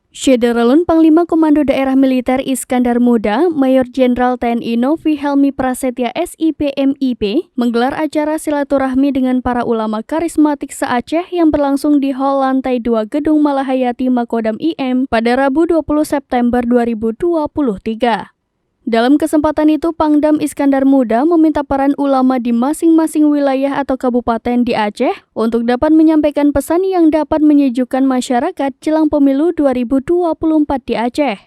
Syederalun Panglima Komando Daerah Militer Iskandar Muda, Mayor Jenderal TNI Novi Helmi Prasetya SIP MIP, menggelar acara silaturahmi dengan para ulama karismatik se-Aceh yang berlangsung di Hall Lantai 2 Gedung Malahayati Makodam IM pada Rabu 20 September 2023. Dalam kesempatan itu, Pangdam Iskandar Muda meminta para ulama di masing-masing wilayah atau kabupaten di Aceh untuk dapat menyampaikan pesan yang dapat menyejukkan masyarakat jelang pemilu 2024 di Aceh.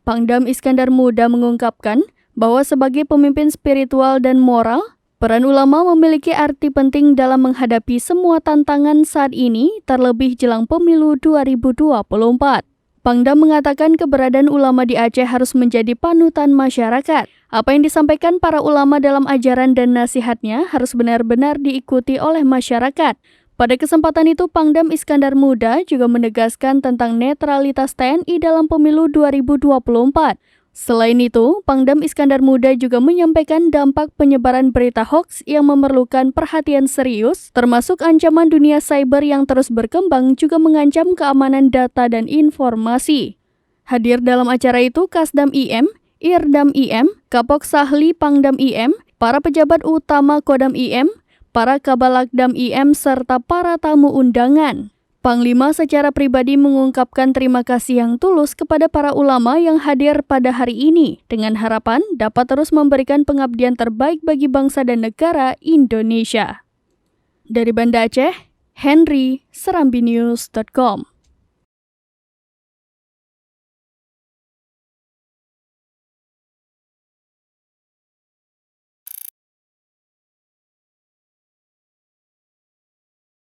Pangdam Iskandar Muda mengungkapkan bahwa sebagai pemimpin spiritual dan moral, peran ulama memiliki arti penting dalam menghadapi semua tantangan saat ini, terlebih jelang pemilu 2024. Pangdam mengatakan keberadaan ulama di Aceh harus menjadi panutan masyarakat. Apa yang disampaikan para ulama dalam ajaran dan nasihatnya harus benar-benar diikuti oleh masyarakat. Pada kesempatan itu, Pangdam Iskandar Muda juga menegaskan tentang netralitas TNI dalam pemilu 2024. Selain itu, Pangdam Iskandar Muda juga menyampaikan dampak penyebaran berita hoaks yang memerlukan perhatian serius, termasuk ancaman dunia cyber yang terus berkembang juga mengancam keamanan data dan informasi. Hadir dalam acara itu Kasdam IM, Irdam IM, Kapok Sahli Pangdam IM, para pejabat utama Kodam IM, para Kabalakdam IM, serta para tamu undangan. Panglima secara pribadi mengungkapkan terima kasih yang tulus kepada para ulama yang hadir pada hari ini, dengan harapan dapat terus memberikan pengabdian terbaik bagi bangsa dan negara Indonesia. Dari Banda Aceh, Henry, serambinews.com.